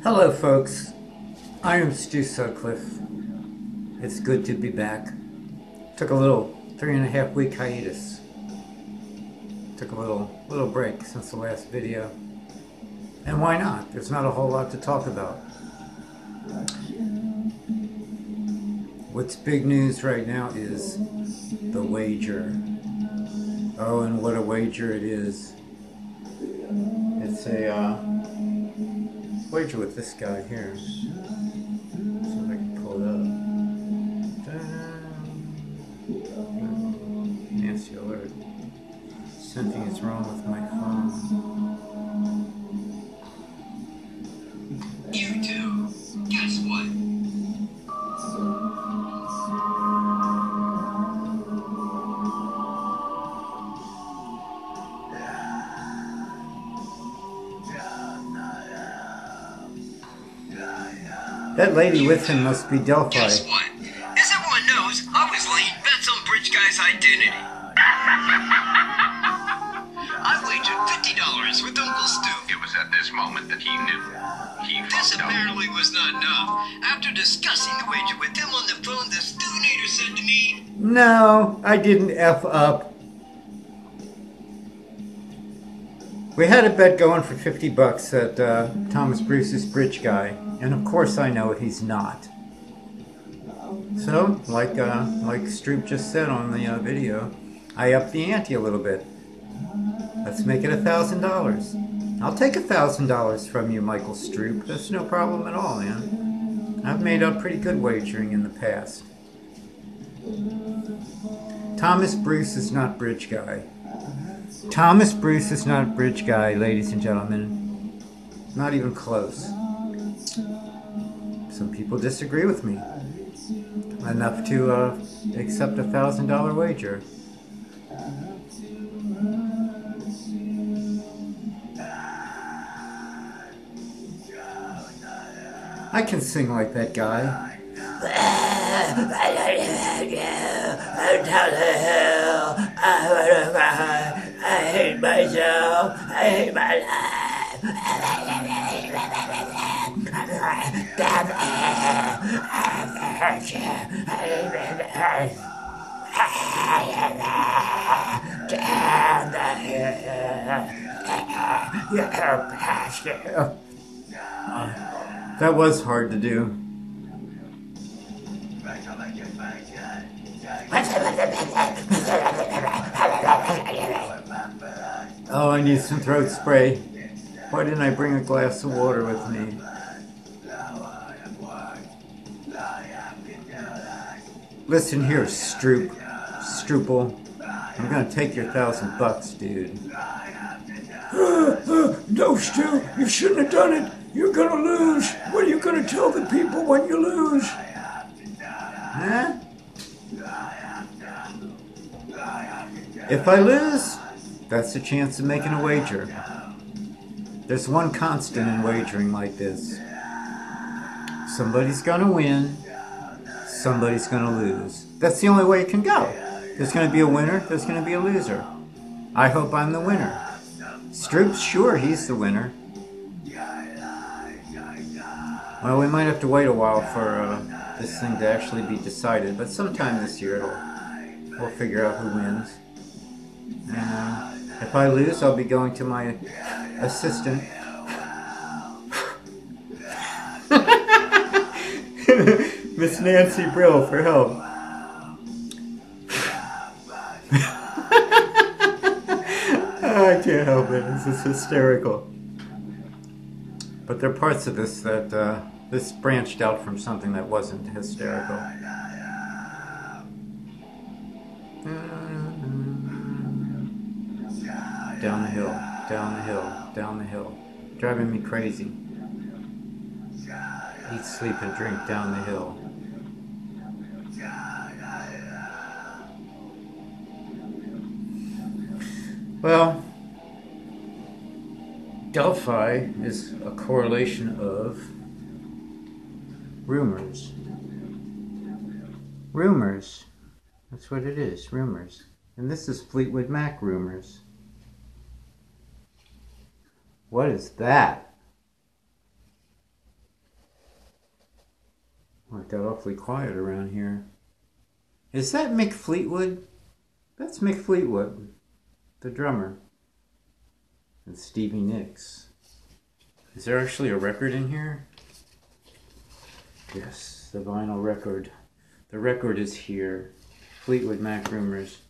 Hello folks, I am Sutclif. It's good to be back. Took a little 3.5 week hiatus. Took a little break since the last video. And why not? There's not a whole lot to talk about. What's big news right now is the wager. Oh, and what a wager it is. It's a wager with this guy here. See if I can pull it up. Nasty alert. Something is wrong with my phone. You two, guess what? That lady with him must be Delphi. Guess what? As everyone knows, I was laying bets on Bridge Guy's identity. I wagered $50 with Uncle Stu. It was at this moment that he knew. This apparently was not enough. After discussing the wager with him on the phone, the Stuvinator said to me, No, I didn't F up. We had a bet going for 50 bucks that Thomas Bruce's Bridge Guy, and of course I know he's not. So, like Stroop just said on the video, I upped the ante a little bit. Let's make it $1,000. I'll take $1,000 from you, Michael Stroop. That's no problem at all, man. I've made up pretty good wagering in the past. Thomas Bruce is not Bridge Guy. Thomas Bruce is not Bridge Guy, ladies and gentlemen. Not even close. Some people disagree with me enough to accept a $1,000 wager. I can sing like that guy. I hate myself. I hate my life. That was hard to do. Oh, I need some throat spray. Why didn't I bring a glass of water with me? Listen here, Stroople. I'm gonna take your $1,000, dude. No, Stu, you shouldn't have done it. You're gonna lose. What are you gonna tell the people when you lose? Huh? If I lose, that's the chance of making a wager. There's one constant in wagering like this. Somebody's gonna win, somebody's gonna lose. That's the only way it can go. There's gonna be a winner, there's gonna be a loser. I hope I'm the winner. Stroop's sure he's the winner. Well, we might have to wait a while for this thing to actually be decided, but sometime this year we'll figure out who wins. And if I lose, I'll be going to my assistant. Miss Nancy Brill for help. I can't help it. This is hysterical. But there are parts of this that this branched out from something that wasn't hysterical. Down the hill, down the hill, down the hill. Driving me crazy. Eat, sleep, and drink down the hill. Well, Delphi is a correlation of rumors. Rumors. That's what it is, rumors. And this is Fleetwood Mac rumors. What is that? awfully quiet around here. Is that Mick Fleetwood? That's Mick Fleetwood, the drummer. And Stevie Nicks. Is there actually a record in here? Yes, the vinyl record. The record is here. Fleetwood Mac Rumors.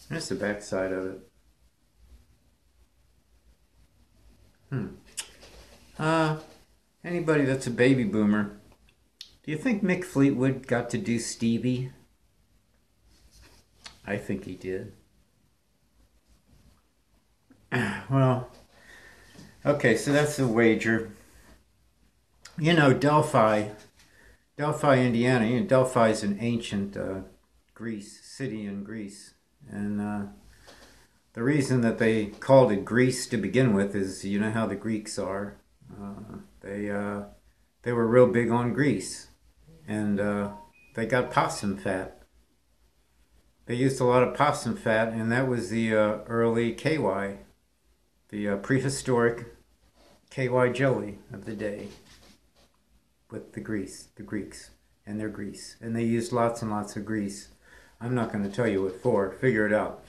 There's the back side of it. Anybody that's a baby boomer, do you think Mick Fleetwood got to do Stevie? I think he did. Well, okay, so that's the wager. You know, Delphi, Indiana. You know, Delphi is an ancient city in Greece. And the reason that they called it Greece to begin with is, you know how the Greeks are. They were real big on grease. And they got possum fat. They used a lot of possum fat, and that was the early KY, the prehistoric KY jelly of the day with the Greeks, and their grease. And they used lots and lots of grease. I'm not going to tell you what for. Figure it out.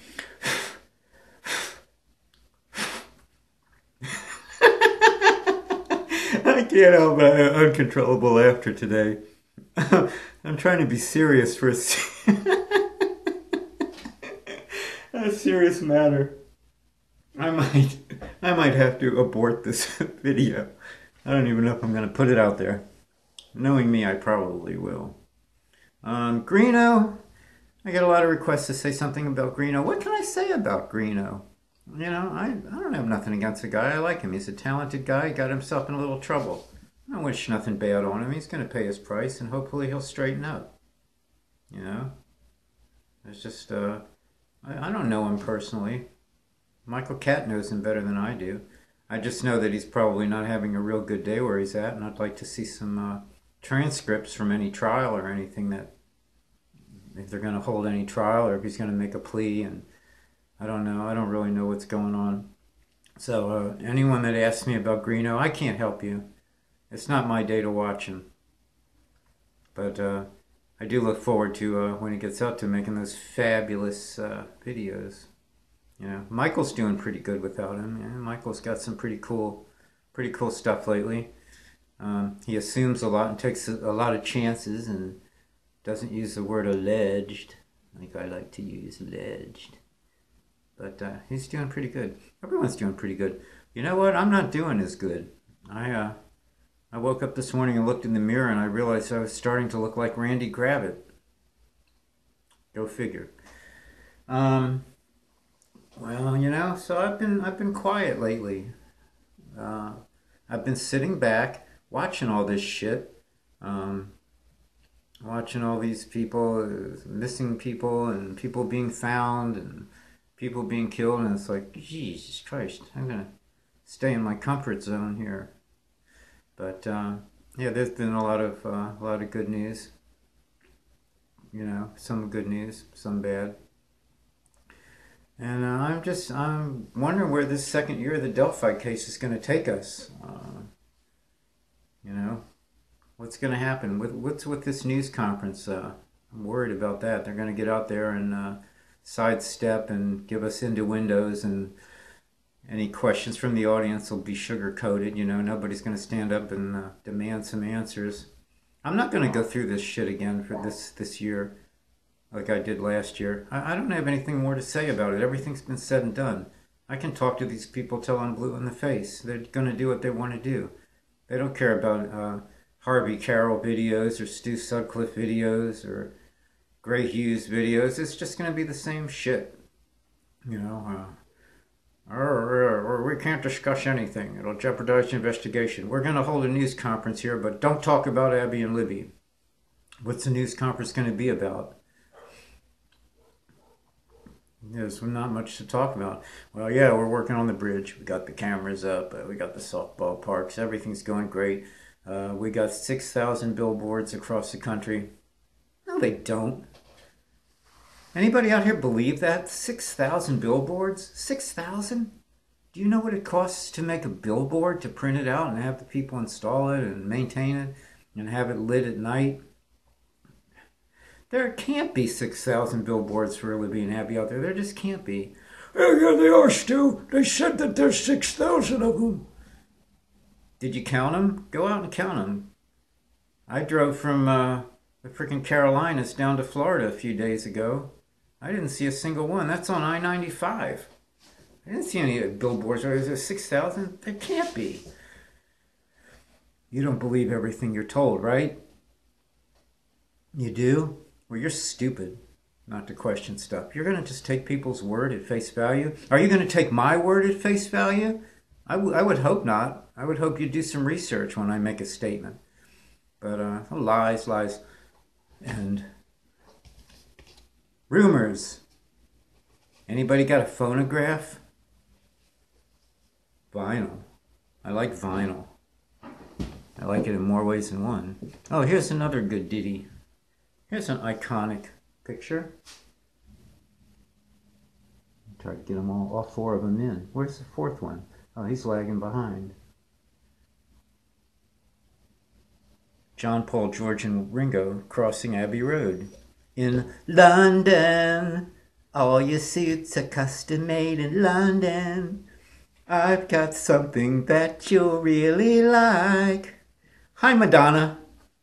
I can't help uncontrollable laughter today. I'm trying to be serious for a serious matter. I might have to abort this video. I don't even know if I'm going to put it out there. Knowing me, I probably will. Greeno. I get a lot of requests to say something about Greeno. What can I say about Greeno? You know, I don't have nothing against the guy. I like him. He's a talented guy. He got himself in a little trouble. I wish nothing bad on him. He's going to pay his price, and hopefully he'll straighten up. You know? It's just, I don't know him personally. Michael KATT knows him better than I do. I just know that he's probably not having a real good day where he's at, and I'd like to see some transcripts from any trial or anything, that if they're going to hold any trial or if he's going to make a plea. And I don't know. I don't really know what's going on. So anyone that asks me about Greeno, I can't help you. It's not my day to watch him. But I do look forward to when he gets out to making those fabulous videos. You know, Michael's doing pretty good without him. Yeah, Michael's got some pretty cool stuff lately. He assumes a lot and takes a lot of chances and doesn't use the word alleged, like I like to use, alleged. But he's doing pretty good. Everyone's doing pretty good. You know what? I'm not doing as good. I woke up this morning and looked in the mirror and I realized I was starting to look like Randy Gravitt. Go figure. Well, you know, so I've been quiet lately. I've been sitting back, watching all this shit. Watching all these people, missing people, and people being found, and people being killed, and it's like, Jesus Christ, I'm gonna stay in my comfort zone here. But yeah, there's been a lot of good news. You know, some good news, some bad. And I'm wondering where this second year of the Delphi case is going to take us. You know, what's going to happen? What's with this news conference? I'm worried about that. They're going to get out there and sidestep and give us innuendos, and any questions from the audience will be sugar-coated. You know, nobody's going to stand up and demand some answers. I'm not going to go through this shit again for this year like I did last year. I don't have anything more to say about it. Everything's been said and done. I can talk to these people till I'm blue in the face. They're going to do what they want to do. They don't care about Harvey Carroll videos or Stu Sutclif videos or Gray Hughes videos. It's just going to be the same shit. You know, we can't discuss anything. It'll jeopardize the investigation. We're going to hold a news conference here, but don't talk about Abby and Libby. What's the news conference going to be about? There's not much to talk about. Well, yeah, we're working on the bridge. We got the cameras up. We got the softball parks. Everything's going great. We got 6,000 billboards across the country. No, they don't. Anybody out here believe that? 6,000 billboards? 6,000? Do you know what it costs to make a billboard, to print it out and have the people install it and maintain it and have it lit at night? There can't be 6,000 billboards for Libby and Abby out there. There just can't be. Yeah, they are, Stu. They said that there's 6,000 of them. Did you count them? Go out and count them. I drove from the freaking Carolinas down to Florida a few days ago. I didn't see a single one. That's on I-95. I didn't see any billboards. Is there 6,000? There can't be. You don't believe everything you're told, right? You do? Well, you're stupid not to question stuff. You're going to just take people's word at face value. Are you going to take my word at face value? I would hope not. I would hope you do some research when I make a statement. But lies, and rumors. Anybody got a phonograph? Vinyl. I like vinyl. I like it in more ways than one. Oh, here's another good ditty. Here's an iconic picture. Try to get them all four of them in. Where's the fourth one? Oh, he's lagging behind. John, Paul, George, and Ringo crossing Abbey Road. In London, all your suits are custom made in London. I've got something that you'll really like. Hi, Madonna.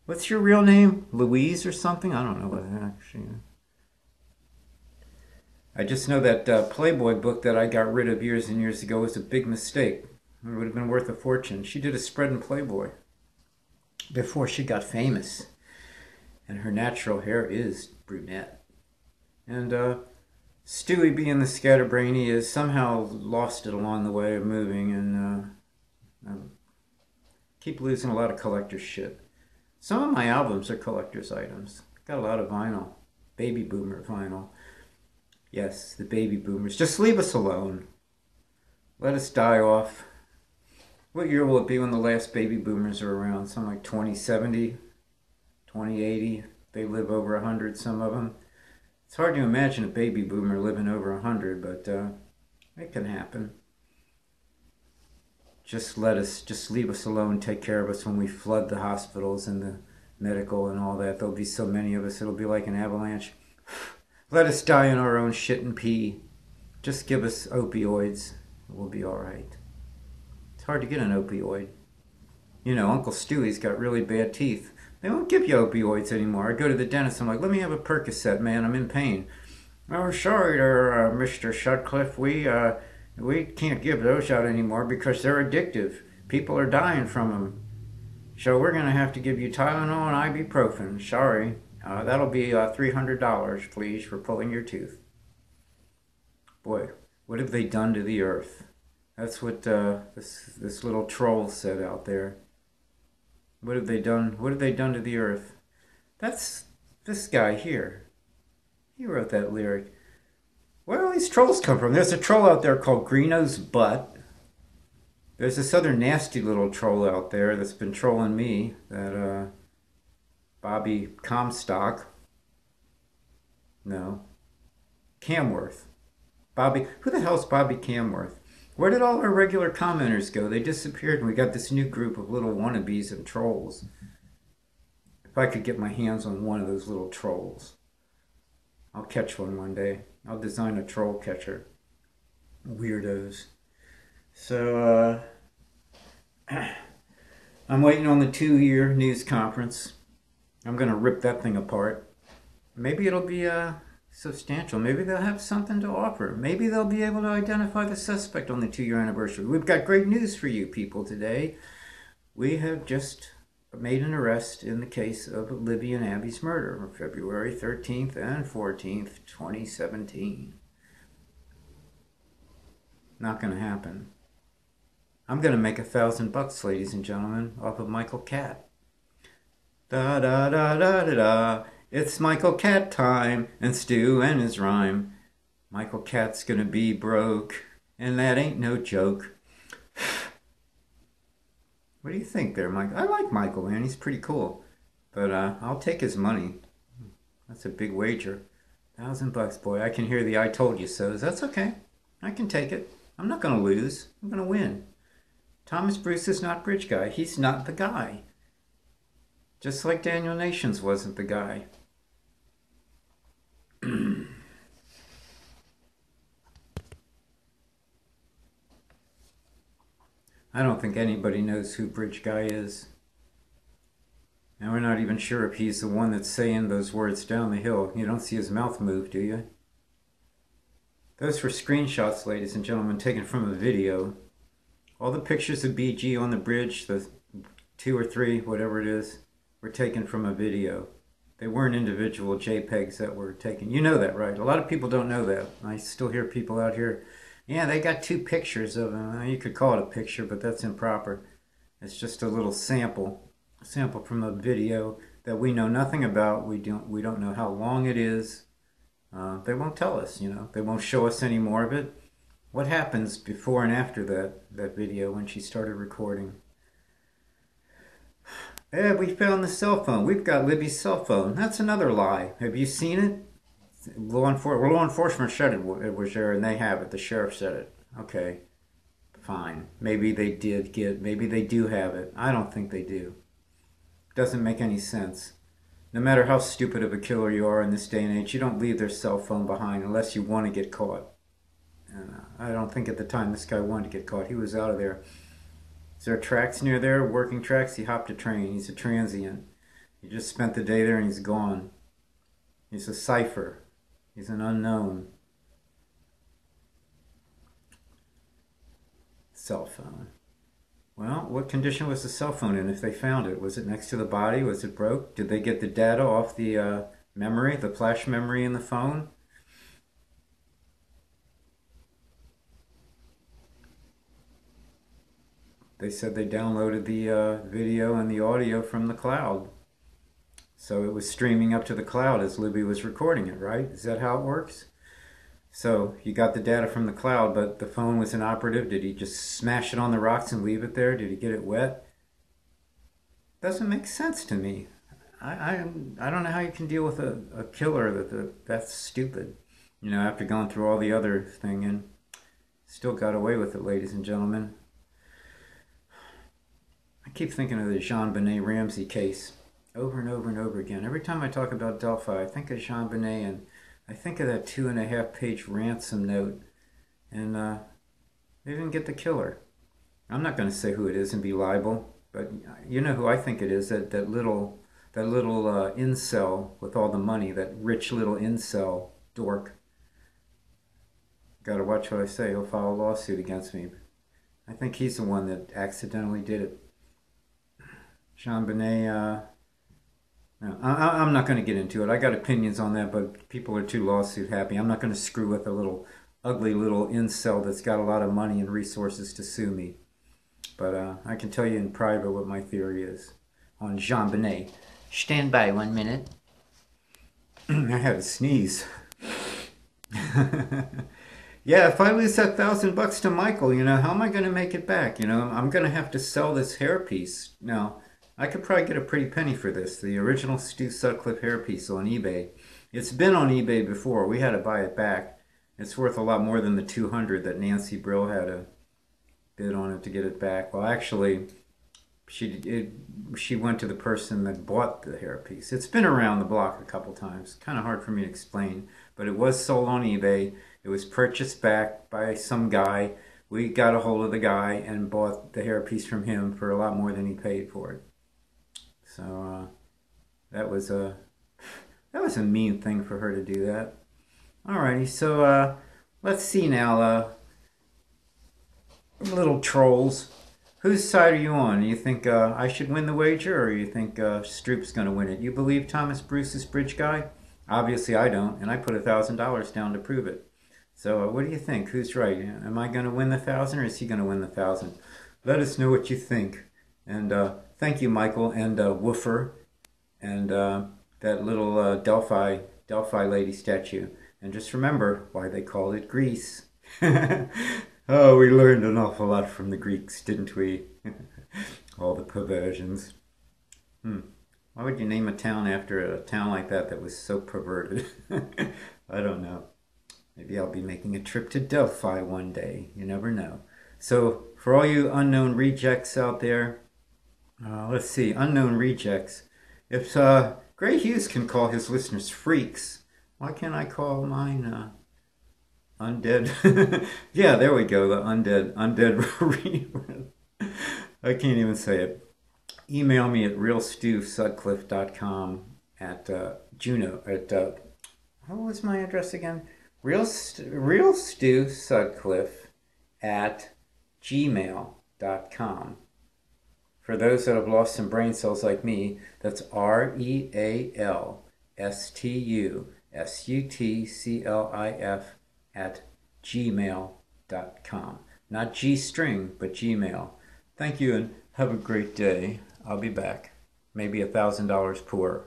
What's your real name? Louise or something? I don't know what that actually is. I just know that Playboy book that I got rid of years and years ago was a big mistake. It would have been worth a fortune. She did a spread in Playboy before she got famous. And her natural hair is brunette. And Stewie, being the scatterbrain he is, somehow lost it along the way of moving and keep losing a lot of collector's shit. Some of my albums are collector's items. Got a lot of vinyl. Baby boomer vinyl. Yes, the baby boomers. Just leave us alone. Let us die off. What year will it be when the last baby boomers are around? Something like 2070, 2080. They live over 100, some of them. It's hard to imagine a baby boomer living over 100, but it can happen. Just leave us alone, take care of us when we flood the hospitals and the medical and all that. There'll be so many of us, it'll be like an avalanche. Let us die in our own shit and pee. Just give us opioids. We'll be all right. It's hard to get an opioid. You know, Uncle Stewie's got really bad teeth. They won't give you opioids anymore. I go to the dentist, I'm like, let me have a Percocet, man, I'm in pain. Oh, sorry there, Mr. Sutclif. We can't give those out anymore because they're addictive. People are dying from them. So we're going to have to give you Tylenol and ibuprofen. Sorry. That'll be $300, please, for pulling your tooth. Boy, what have they done to the earth? That's what this little troll said out there. What have they done? What have they done to the earth? That's this guy here. He wrote that lyric. Where do all these trolls come from? There's a troll out there called Greeno's Butt. There's this other nasty little troll out there that's been trolling me, that Bobby Comstock. No. Camworth. Bobby. Who the hell's Bobby Camworth? Where did all our regular commenters go? They disappeared and we got this new group of little wannabes and trolls. If I could get my hands on one of those little trolls. I'll catch one day. I'll design a troll catcher. Weirdos. So, I'm waiting on the 2-year news conference. I'm going to rip that thing apart. Maybe it'll be substantial. Maybe they'll have something to offer. Maybe they'll be able to identify the suspect on the 2-year anniversary. We've got great news for you people today. We have just made an arrest in the case of Libby and Abby's murder on February 13th and 14th, 2017. Not going to happen. I'm going to make $1,000, ladies and gentlemen, off of Michael KATT. Da da da da da da. It's Michael KATT time, and Stu and his rhyme. Michael KATT's gonna be broke, and that ain't no joke. What do you think there, Mike? I like Michael, man. He's pretty cool. But I'll take his money. That's a big wager. $1,000, boy. I can hear the I told you so's. That's okay. I can take it. I'm not gonna lose. I'm gonna win. Thomas Bruce is not Bridge Guy. He's not the guy. Just like Daniel Nations wasn't the guy. I don't think anybody knows who Bridge Guy is. And we're not even sure if he's the one that's saying those words down the hill. You don't see his mouth move, do you? Those were screenshots, ladies and gentlemen, taken from a video. All the pictures of BG on the bridge, the 2 or 3, whatever it is, were taken from a video. They weren't individual JPEGs that were taken. You know that, right? A lot of people don't know that. I still hear people out here, yeah, they got 2 pictures of them. You could call it a picture, but that's improper. It's just a little sample from a video that we know nothing about. We don't know how long it is. They won't tell us, you know. They won't show us any more of it. What happens before and after that video when she started recording? Hey, we found the cell phone. We've got Libby's cell phone. That's another lie. Have you seen it? Law enforcement said it was there, and they have it. The sheriff said it. Okay, fine. Maybe they maybe they do have it. I don't think they do. Doesn't make any sense. No matter how stupid of a killer you are in this day and age, you don't leave their cell phone behind unless you want to get caught. And I don't think at the time this guy wanted to get caught. He was out of there. Is there tracks near there? Working tracks? He hopped a train. He's a transient. He just spent the day there and he's gone. He's a cipher. He's an unknown. Cell phone. Well, what condition was the cell phone in if they found it? Was it next to the body? Was it broke? Did they get the data off the memory, the flash memory in the phone? They said they downloaded the video and the audio from the cloud. So it was streaming up to the cloud as Libby was recording it, right? Is that how it works? So you got the data from the cloud, but the phone was inoperative. Did he just smash it on the rocks and leave it there? Did he get it wet? Doesn't make sense to me. I don't know how you can deal with a killer that's stupid. You know, after going through all the other thing and still got away with it, ladies and gentlemen. I keep thinking of the JonBenet Ramsey case over and over and over again. Every time I talk about Delphi, I think of JonBenet and I think of that 2.5-page ransom note. And they didn't get the killer. I'm not going to say who it is and be liable, but you know who I think it is, that little incel with all the money, that rich little incel dork. Got to watch what I say. He'll file a lawsuit against me. I think he's the one that accidentally did it. JonBenet, no, I'm not going to get into it. I got opinions on that, but people are too lawsuit happy. I'm not going to screw with a little ugly little incel that's got a lot of money and resources to sue me. But I can tell you in private what my theory is on JonBenet. Stand by 1 minute. I had a sneeze. Yeah, if I lose that $1,000 to Michael, you know, how am I going to make it back? You know, I'm going to have to sell this hairpiece. Now, I could probably get a pretty penny for this. The original Stu Sutclif hairpiece on eBay. It's been on eBay before. We had to buy it back. It's worth a lot more than the $200 that Nancy Brill had to bid on it to get it back. Well, actually, she went to the person that bought the hairpiece. It's been around the block a couple times. Kind of hard for me to explain, but it was sold on eBay. It was purchased back by some guy. We got a hold of the guy and bought the hairpiece from him for a lot more than he paid for it. So that was a mean thing for her to do that. Alrighty, so let's see now, little trolls. Whose side are you on? You think I should win the wager, or you think Stroop's going to win it? You believe Thomas Bruce is Bridge Guy? Obviously I don't, and I put $1,000 down to prove it. So what do you think? Who's right? Am I going to win the 1,000, or is he going to win the 1,000? Let us know what you think. And thank you, Michael, and Woofer, and that little Delphi lady statue. And just remember why they called it Greece. Oh, we learned an awful lot from the Greeks, didn't we? All the perversions. Why would you name a town after a town like that was so perverted? I don't know. Maybe I'll be making a trip to Delphi one day. You never know. So, for all you unknown rejects out there, let's see, unknown rejects. If Gray Hughes can call his listeners freaks, why can't I call mine undead? Yeah, there we go, the undead I can't even say it. Email me at realstewsutclif.com at Juno at what was my address again? Realstewsutclif at gmail.com. For those that have lost some brain cells like me, that's REALSTUSUTCLIF at gmail.com. Not G-string, but Gmail. Thank you and have a great day. I'll be back. Maybe $1,000 poorer.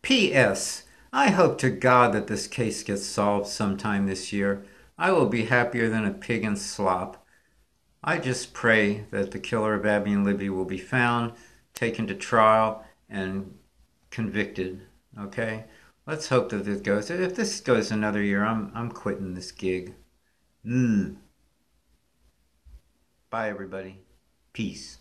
P.S. I hope to God that this case gets solved sometime this year. I will be happier than a pig in slop. I just pray that the killer of Abby and Libby will be found, taken to trial, and convicted. Okay? Let's hope that this goes. If this goes another year, I'm quitting this gig. Bye, everybody. Peace.